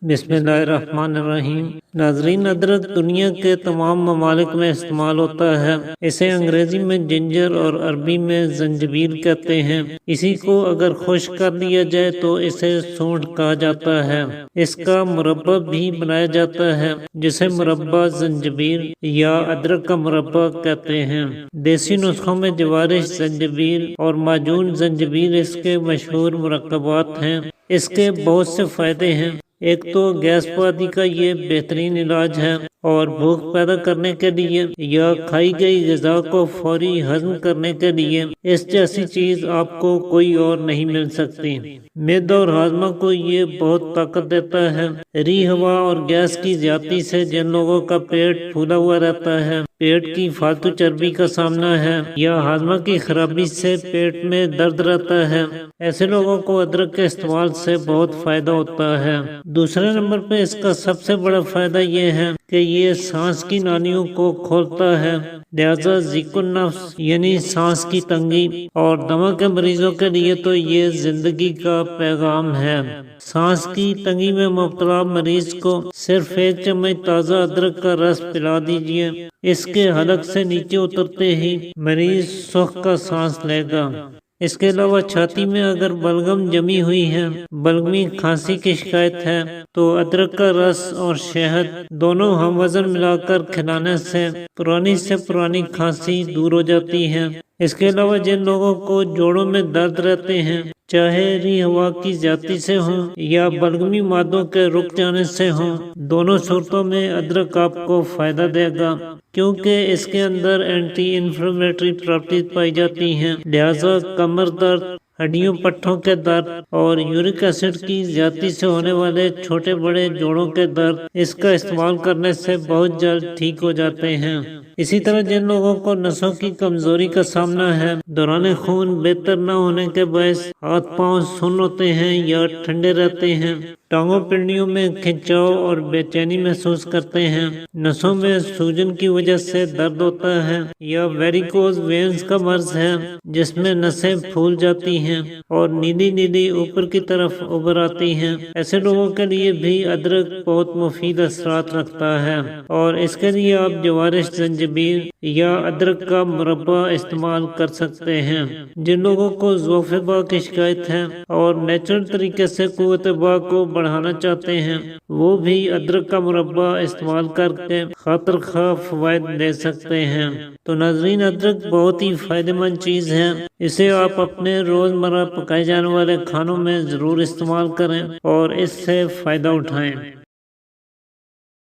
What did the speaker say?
بسم اللہ الرحمن الرحیم۔ ناظرین، ادرک دنیا کے تمام ممالک میں استعمال ہوتا ہے۔ اسے انگریزی میں جنجر اور عربی میں زنجبیل کہتے ہیں۔ اسی کو اگر خشک کر لیا جائے تو اسے سونڈ کہا جاتا ہے۔ اس کا مربع بھی بنایا جاتا ہے جسے مربع زنجبیل یا ادرک کا مربع کہتے ہیں۔ دیسی نسخوں میں جوارش زنجبیل اور معجون زنجبیل اس کے مشہور مرکبات ہیں۔ اس کے بہت سے فائدے ہیں۔ ایک تو گیس پادی کا یہ بہترین علاج ہے اور بھوک پیدا کرنے کے لیے یا کھائی گئی غذا کو فوری ہضم کرنے کے لیے اس جیسی چیز آپ کو کوئی اور نہیں مل سکتی۔ معدہ اور ہاضمہ کو یہ بہت طاقت دیتا ہے۔ ری ہوا اور گیس کی زیادتی سے جن لوگوں کا پیٹ پھولا ہوا رہتا ہے، پیٹ کی فالتو چربی کا سامنا ہے یا ہاضمہ کی خرابی سے پیٹ میں درد رہتا ہے، ایسے لوگوں کو ادرک کے استعمال سے بہت فائدہ ہوتا ہے۔ دوسرے نمبر پہ اس کا سب سے بڑا فائدہ یہ ہے کہ یہ سانس کی نالیوں کو کھولتا ہے، لہذا ضیق النفس یعنی سانس کی تنگی اور دمہ کے مریضوں کے لیے تو یہ زندگی کا پیغام ہے۔ سانس کی تنگی میں مبتلا مریض کو صرف ایک چمچ تازہ ادرک کا رس پلا دیجئے، اس کے حلق سے نیچے اترتے ہی مریض سکھ کا سانس لے گا۔ اس کے علاوہ چھاتی میں اگر بلغم جمی ہوئی ہے، بلغمی کھانسی کی شکایت ہے، تو ادرک کا رس اور شہد دونوں ہم وزن ملا کر کھلانے سے پرانی کھانسی دور ہو جاتی ہے۔ اس کے علاوہ جن لوگوں کو جوڑوں میں درد رہتے ہیں، چاہے ری ہوا کی زیادتی سے ہوں یا بلغمی مادوں کے رک جانے سے ہوں، دونوں صورتوں میں ادرک آپ کو فائدہ دے گا، کیونکہ اس کے اندر اینٹی انفلیمیٹری پراپرٹیز پائی جاتی ہیں، لہذا کمر درد، ہڈیوں پٹھوں کے درد اور یورک ایسڈ کی زیادتی سے ہونے والے چھوٹے بڑے جوڑوں کے درد اس کا استعمال کرنے سے بہت جلد ٹھیک ہو جاتے ہیں۔ اسی طرح جن لوگوں کو نسوں کی کمزوری کا سامنا ہے، دوران خون بہتر نہ ہونے کے باعث ہاتھ پاؤں سن ہوتے ہیں یا ٹھنڈے رہتے ہیں، ٹانگوں پنڈلیوں میں کھنچاؤ اور بے چینی محسوس کرتے ہیں، نسوں میں سوجن کی وجہ سے درد ہوتا ہے یا ویریکوز وینز کا مرض ہے جس میں نسیں پھول جاتی ہیں اور نیلی اوپر کی طرف ابھر آتی ہیں، ایسے لوگوں کے لیے بھی ادرک بہت مفید اثرات رکھتا ہے اور اس کے لیے آپ جوارش زنجبیل یا ادرک کا مربع استعمال کر سکتے ہیں۔ جن لوگوں کو ضعف باء کی شکایت ہے اور نیچرل طریقے سے قوت باء کو بڑھانا چاہتے ہیں، وہ بھی ادرک کا مربع استعمال کر کے خاطر خواہ فوائد لے سکتے ہیں۔ تو ناظرین، ادرک بہت ہی فائدہ مند چیز ہے، اسے آپ اپنے روزمرہ پکائے جانے والے کھانوں میں ضرور استعمال کریں اور اس سے فائدہ اٹھائیں۔